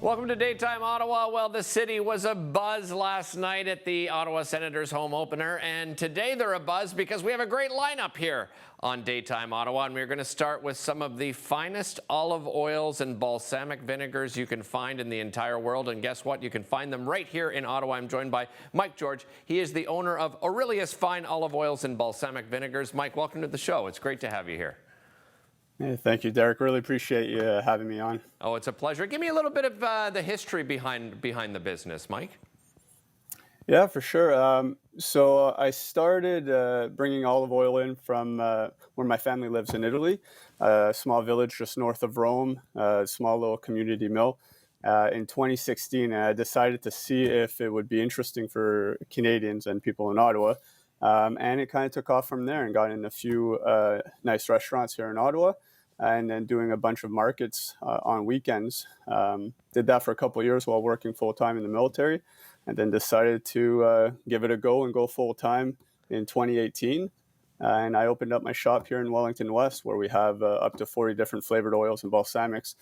Welcome to Daytime Ottawa. Well, the city was abuzz last night at the Ottawa Senators home opener, and today they're abuzz because we have a great lineup here on Daytime Ottawa, and we're going to start with some of the finest olive oils and balsamic vinegars you can find in the entire world. And guess what? You can find them right here in Ottawa. I'm joined by Mike George. He is the owner of Aurelius Fine Olive Oils and Balsamic Vinegars. Mike, welcome to the show. It's great to have you here. Hey, thank you, Derek. Really appreciate you having me on. Oh, it's a pleasure. Give me a little bit of the history behind the business, Mike. Yeah, for sure. So I started bringing olive oil in from where my family lives in Italy, a small village just north of Rome, a small little community mill. In 2016, I decided to see if it would be interesting for Canadians and people in Ottawa. And it kind of took off from there and got in a few nice restaurants here in Ottawa, and then doing a bunch of markets on weekends. Did that for a couple of years while working full-time in the military, and then decided to give it a go and go full-time in 2018. And I opened up my shop here in Wellington West, where we have up to 40 different flavored oils and balsamics,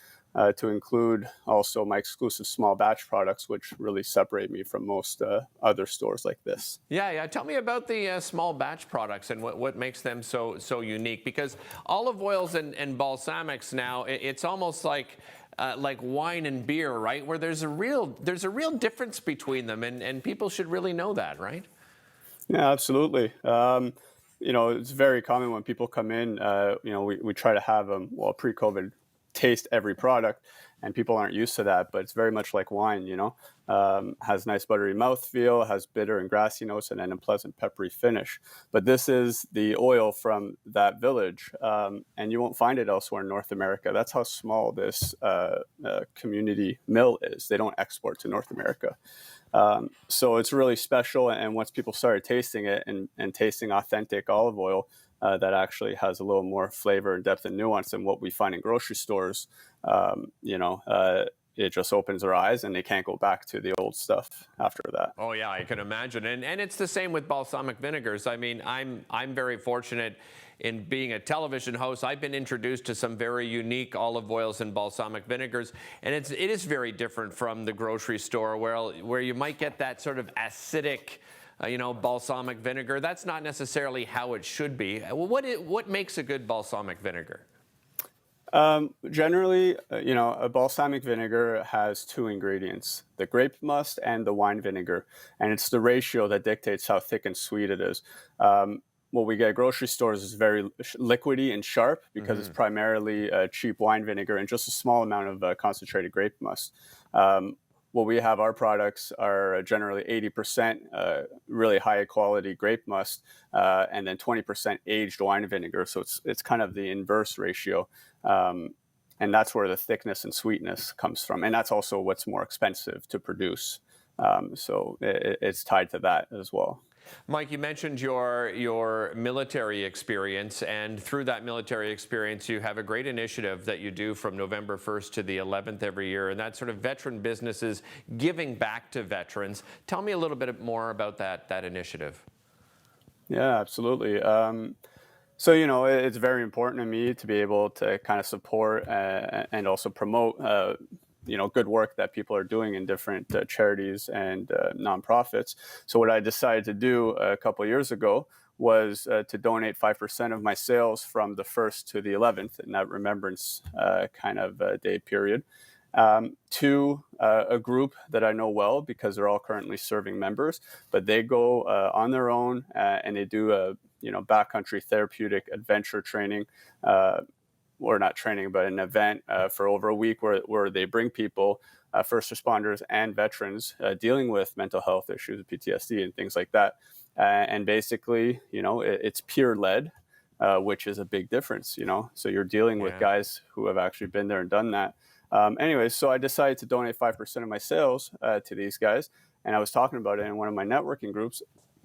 to include also my exclusive small batch products, which really separate me from most other stores like this. Yeah. Tell me about the small batch products and what makes them so unique. Because olive oils and balsamics now, it's almost like wine and beer, right? Where there's a real difference between them, and people should really know that, right? Yeah, absolutely. It's very common when people come in, we try to have them, pre-COVID, taste every product, and people aren't used to that, but it's very much like wine, has nice buttery mouthfeel, has bitter and grassy notes, and then a pleasant peppery finish. But this is the oil from that village, and you won't find it elsewhere in North America. That's how small this community mill is. They don't export to North America. So it's really special, and once people started tasting it and tasting authentic olive oil, that actually has a little more flavor and depth and nuance than what we find in grocery stores, it just opens their eyes, and they can't go back to the old stuff after that. Oh yeah, I can imagine. And it's the same with balsamic vinegars. I mean, I'm very fortunate in being a television host. I've been introduced to some very unique olive oils and balsamic vinegars, and it is very different from the grocery store where you might get that sort of acidic balsamic vinegar. That's not necessarily how it should be. What makes a good balsamic vinegar? Generally, a balsamic vinegar has two ingredients, the grape must and the wine vinegar. And it's the ratio that dictates how thick and sweet it is. What we get at grocery stores is very liquidy and sharp because it's primarily cheap wine vinegar and just a small amount of concentrated grape must. What we have, our products are generally 80% really high quality grape must, and then 20% aged wine vinegar. So it's kind of the inverse ratio. And that's where the thickness and sweetness comes from. And that's also what's more expensive to produce. So it's tied to that as well. Mike, you mentioned your military experience, and through that military experience, you have a great initiative that you do from November 1st to the 11th every year, and that's sort of veteran businesses giving back to veterans. Tell me a little bit more about that initiative. Yeah, absolutely. So, it's very important to me to be able to kind of support and also promote good work that people are doing in different charities and nonprofits. So what I decided to do a couple of years ago was to donate 5% of my sales from the 1st to the 11th in that remembrance day period to a group that I know well because they're all currently serving members, but they go on their own and they do a backcountry therapeutic adventure training, or not training, but an event for over a week where they bring people, first responders and veterans, dealing with mental health issues, PTSD and things like that. And basically, it's peer led, which is a big difference, So you're dealing with guys who have actually been there and done that. Anyways, so I decided to donate 5% of my sales to these guys. And I was talking about it in one of my networking groups.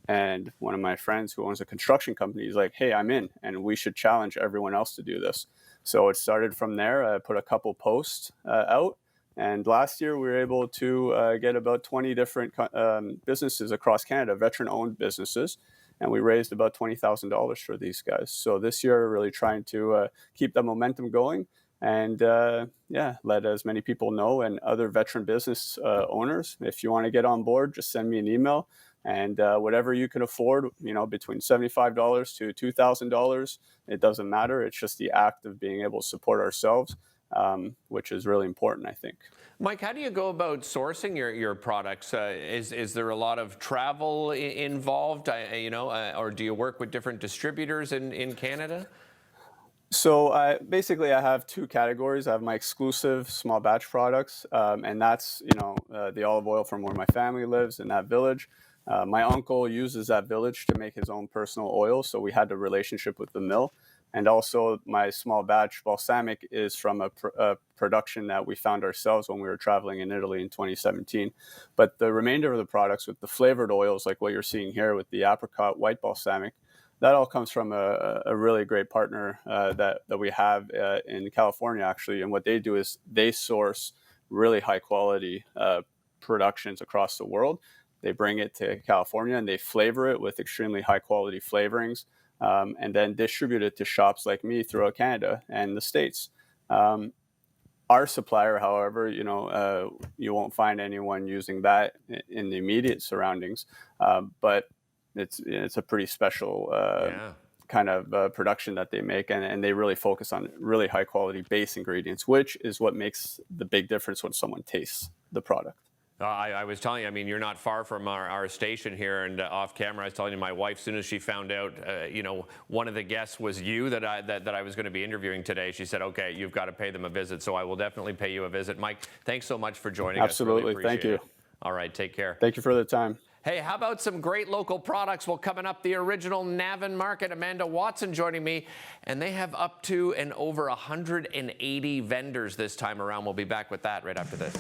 And one of my friends who owns a construction company is like, hey, I'm in, and we should challenge everyone else to do this. So it started from there. I put a couple posts out. And last year, we were able to get about 20 different businesses across Canada, veteran-owned businesses. And we raised about $20,000 for these guys. So this year, we're really trying to keep that momentum going and yeah, let as many people know, and other veteran business owners. If you want to get on board, just send me an email, and whatever you can afford, between $75 to $2,000, it doesn't matter. It's just the act of being able to support ourselves, which is really important, I think. Mike, how do you go about sourcing your products? Is there a lot of travel involved, or do you work with different distributors in Canada? So basically, I have two categories. I have my exclusive small batch products, and that's the olive oil from where my family lives in that village. My uncle uses that village to make his own personal oil, so we had a relationship with the mill. And also, my small batch balsamic is from a production that we found ourselves when we were traveling in Italy in 2017. But the remainder of the products, with the flavored oils, like what you're seeing here with the apricot white balsamic, that all comes from a really great partner that we have in California, actually. And what they do is they source really high quality productions across the world. They bring it to California and they flavor it with extremely high quality flavorings, and then distribute it to shops like me throughout Canada and the States. Our supplier, however, you won't find anyone using that in the immediate surroundings, but it's a pretty special kind of production that they make, and they really focus on really high quality base ingredients, which is what makes the big difference when someone tastes the product. I was telling you, I mean, you're not far from our station here, and off camera, I was telling you, my wife, as soon as she found out, one of the guests was you that I was going to be interviewing today, she said, okay, you've got to pay them a visit, so I will definitely pay you a visit. Mike, thanks so much for joining us. Absolutely, thank you. All right, take care. Thank you for the time. Hey, how about some great local products? Well, coming up, the original Navan Market. Amanda Watson joining me, and they have up to and over 180 vendors this time around. We'll be back with that right after this.